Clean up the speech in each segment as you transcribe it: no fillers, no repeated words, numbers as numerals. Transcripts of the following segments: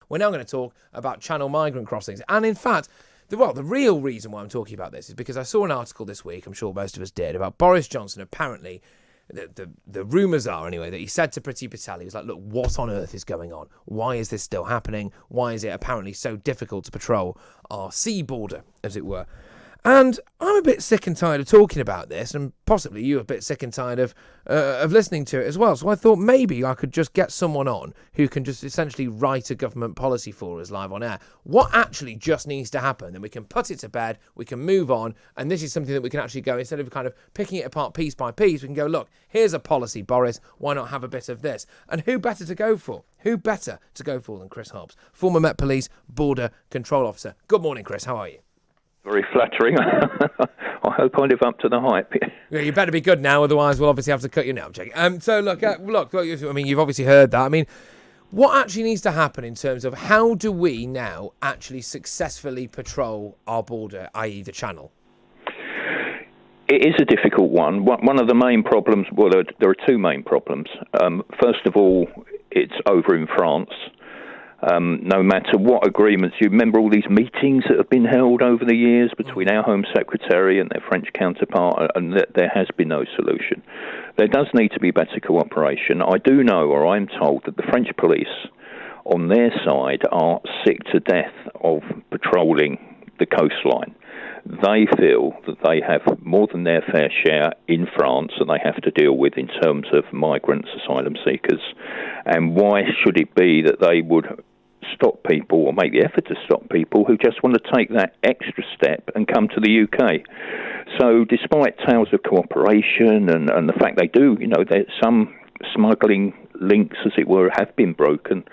We're now going to talk about Channel migrant crossings. And in fact, the real reason why I'm talking about this is because I saw an article this week, I'm sure most of us did, about Boris Johnson. Apparently, the rumours are anyway that he said to Priti Patel, he was like, look, what on earth is going on? Why is this still happening? Why is it apparently so difficult to patrol our sea border, as it were? And I'm a bit sick and tired of talking about this, and possibly you're a bit sick and tired of listening to it as well. So I thought maybe I could just get someone on who can just essentially write a government policy for us live on air. What actually just needs to happen? Then we can put it to bed, we can move on, and this is something that we can actually go, instead of kind of picking it apart piece by piece, we can go, look, here's a policy, Boris, why not have a bit of this? And who better to go for? Who better to go for than Chris Hobbs, former Met Police Border Control Officer. Good morning, Chris, how are you? Very flattering. I hope I live up to the hype. Yeah, you better be good now, otherwise we'll obviously have to cut you now. I'm checking. So look, I mean, you've obviously heard that. I mean, what actually needs to happen in terms of how do we now actually successfully patrol our border, i.e. the Channel? It is a difficult one. One of the main problems, well, there are two main problems. First of all, it's over in France. No matter what agreements, you remember all these meetings that have been held over the years between our Home Secretary and their French counterpart, and there has been no solution. There does need to be better cooperation. I do know, or I'm told, that the French police on their side are sick to death of patrolling the coastline. They feel that they have more than their fair share in France that they have to deal with in terms of migrants, asylum seekers. And why should it be that they would stop people or make the effort to stop people who just want to take that extra step and come to the UK? So despite tales of cooperation and the fact they do, there's some smuggling links, as it were, have been broken.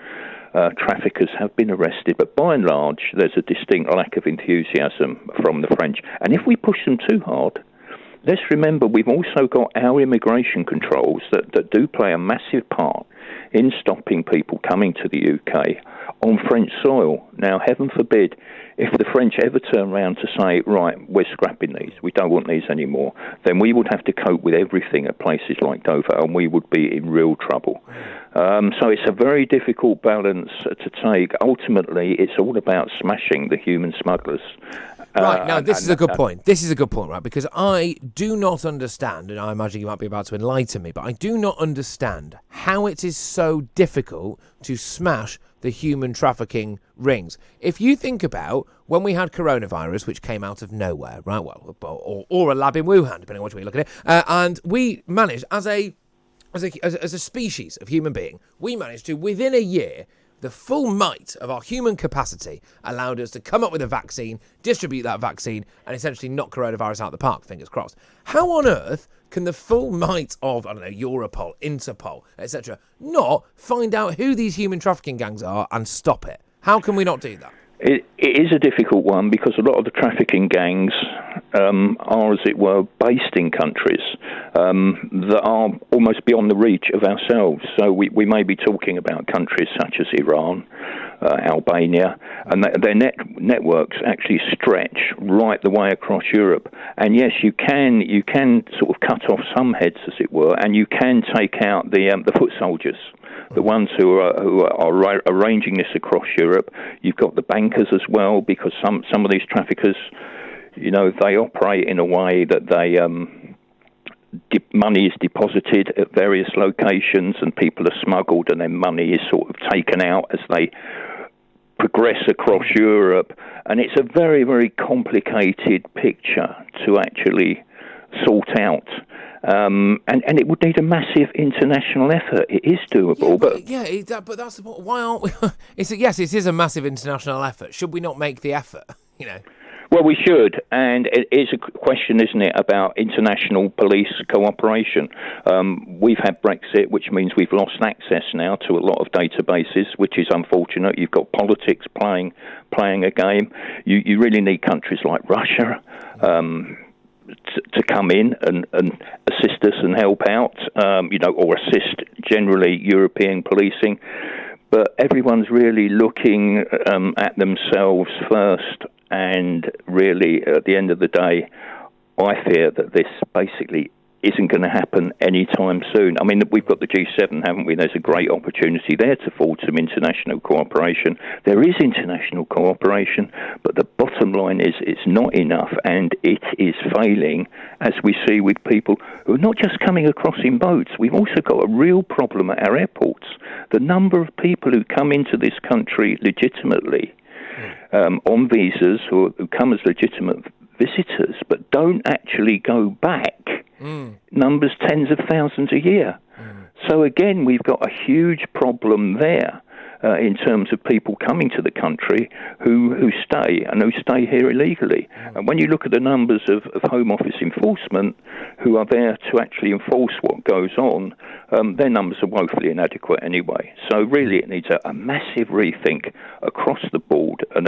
Traffickers have been arrested, but by and large, there's a distinct lack of enthusiasm from the French. And if we push them too hard, let's remember we've also got our immigration controls that do play a massive part in stopping people coming to the UK on French soil. Now, heaven forbid, if the French ever turn around to say, right, we're scrapping these, we don't want these anymore, then we would have to cope with everything at places like Dover, and we would be in real trouble. So it's a very difficult balance to take. Ultimately, it's all about smashing the human smugglers. Right, now this is a good point. This is a good point, right? Because I do not understand, and I imagine you might be about to enlighten me, but I do not understand how it is so difficult to smash the human trafficking rings. If you think about when we had coronavirus, which came out of nowhere, right? Well, or a lab in Wuhan, depending on which way you look at it, and we managed as a species of human being, we managed to, within a year, the full might of our human capacity allowed us to come up with a vaccine, distribute that vaccine, and essentially knock coronavirus out of the park, fingers crossed. How on earth can the full might of, Europol, Interpol, etc., not find out who these human trafficking gangs are and stop it? How can we not do that? It is a difficult one because a lot of the trafficking gangs are, as it were, based in countries that are almost beyond the reach of ourselves. So we may be talking about countries such as Iran, Albania, and their networks actually stretch right the way across Europe. And yes, you can sort of cut off some heads, as it were, and you can take out the foot soldiers. The ones who are arranging this across Europe. You've got the bankers as well, because some of these traffickers, they operate in a way that they money is deposited at various locations and people are smuggled, and then money is sort of taken out as they progress across Europe. And it's a very, very complicated picture to actually sort out. And it would need a massive international effort. It is doable, but that's the point. Why aren't we? Yes, it is a massive international effort. Should we not make the effort? Well, we should, and it is a question, isn't it, about international police cooperation. We've had Brexit, which means we've lost access now to a lot of databases, which is unfortunate. You've got politics playing a game. You really need countries like Russia to come in and assist us and help out, or assist generally European policing. But everyone's really looking at themselves first, and really, at the end of the day, I fear that this basically isn't going to happen anytime soon. I mean, we've got the G7, haven't we? There's a great opportunity there to forge some international cooperation. There is international cooperation, but the bottom line is it's not enough, and it is failing, as we see with people who are not just coming across in boats. We've also got a real problem at our airports. The number of people who come into this country legitimately on visas, who come as legitimate visitors, but don't actually go back, numbers tens of thousands a year. So again, we've got a huge problem there in terms of people coming to the country who stay here illegally. And when you look at the numbers of Home Office enforcement who are there to actually enforce what goes on, their numbers are woefully inadequate anyway. So really it needs a massive rethink across the board and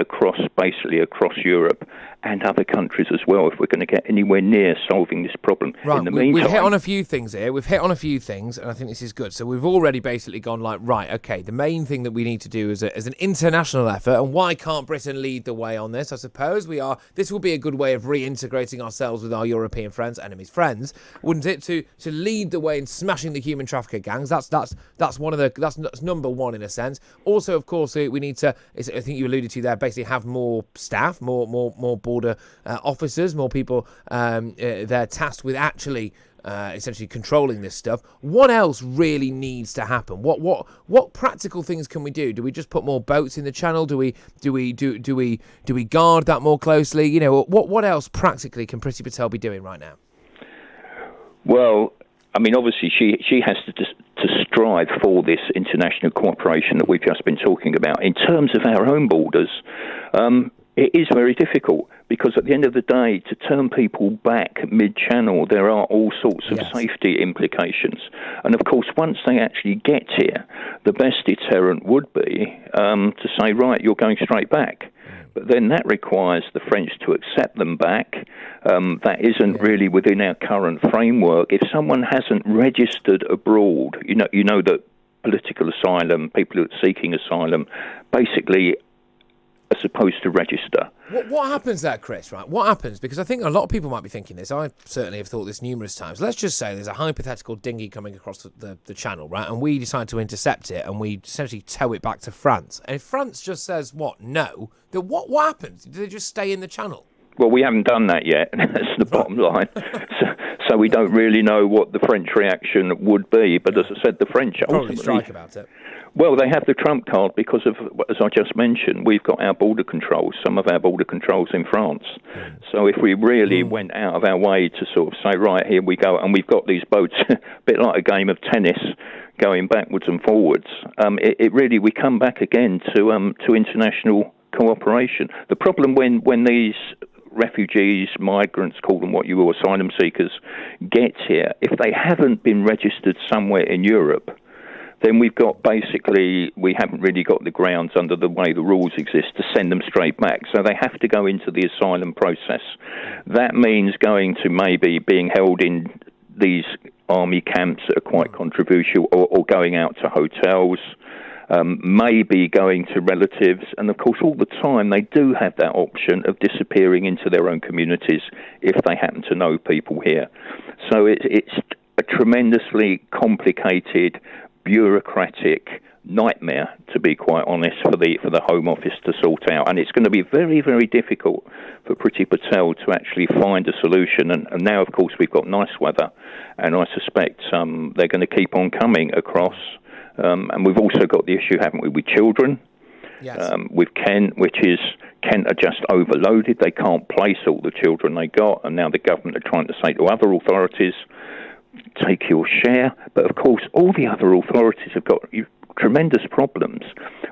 basically across Europe and other countries as well, if we're going to get anywhere near solving this problem. Right, in the meantime, we've hit on a few things here. We've hit on a few things, and I think this is good. So we've already basically gone like, right, okay, the main thing that we need to do is an international effort, and why can't Britain lead the way on this? I suppose this will be a good way of reintegrating ourselves with our European friends, enemies, friends, wouldn't it? To lead the way in smashing the human trafficker gangs. That's number one in a sense. Also, of course, we need to, I think you alluded to there, basically have more staff, more border officers, more people they're tasked with actually essentially controlling this stuff. What else really needs to happen? What practical things can we do? Do we just put more boats in the channel? Do we guard that more closely? You know, what else practically can Priti Patel be doing right now? Well, I mean, obviously she has to strive for this international cooperation that we've just been talking about. In terms of our own borders, it is very difficult, because at the end of the day, to turn people back mid-channel, there are all sorts of safety implications. And of course, once they actually get here, the best deterrent would be to say, right, you're going straight back. But then that requires the French to accept them back. That isn't really within our current framework. If someone hasn't registered abroad, you know that political asylum, people who are seeking asylum, basically are supposed to register. What happens there, Chris, right? What happens? Because I think a lot of people might be thinking this. I certainly have thought this numerous times. Let's just say there's a hypothetical dinghy coming across the channel, right? And we decide to intercept it, and we essentially tow it back to France. And if France just says, no, then what happens? Do they just stay in the channel? Well, we haven't done that yet. That's the bottom line. So we don't really know what the French reaction would be. But as I said, the French probably strike about it. Well, they have the trump card because of, as I just mentioned, we've got our border controls, some of our border controls in France. So if we really went out of our way to sort of say, right, here we go, and we've got these boats, a bit like a game of tennis, going backwards and forwards, it really, we come back again to international cooperation. The problem when these refugees, migrants, call them what you will, asylum seekers, get here, if they haven't been registered somewhere in Europe, then we haven't really got the grounds under the way the rules exist to send them straight back. So they have to go into the asylum process. That means going to maybe being held in these army camps that are quite controversial, or going out to hotels, maybe going to relatives. And of course, all the time, they do have that option of disappearing into their own communities if they happen to know people here. So it's a tremendously complicated, bureaucratic nightmare, to be quite honest, for the Home Office to sort out. And it's going to be very, very difficult for Priti Patel to actually find a solution. And now, of course, we've got nice weather, and I suspect they're going to keep on coming across. And we've also got the issue, haven't we, with children? Yes. With Kent, Kent are just overloaded. They can't place all the children they got, and now the government are trying to say to other authorities, take your share. But of course, all the other authorities have got tremendous problems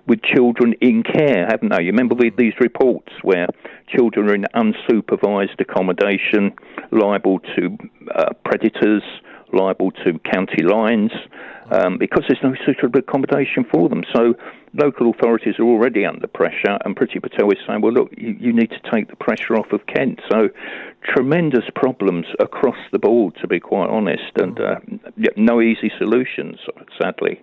with children in care, haven't they? You remember these reports where children are in unsupervised accommodation, liable to predators, liable to county lines, because there's no suitable accommodation for them. So local authorities are already under pressure, and Priti Patel is saying, well, look, you need to take the pressure off of Kent. So tremendous problems across the board, to be quite honest, and no easy solutions, sadly.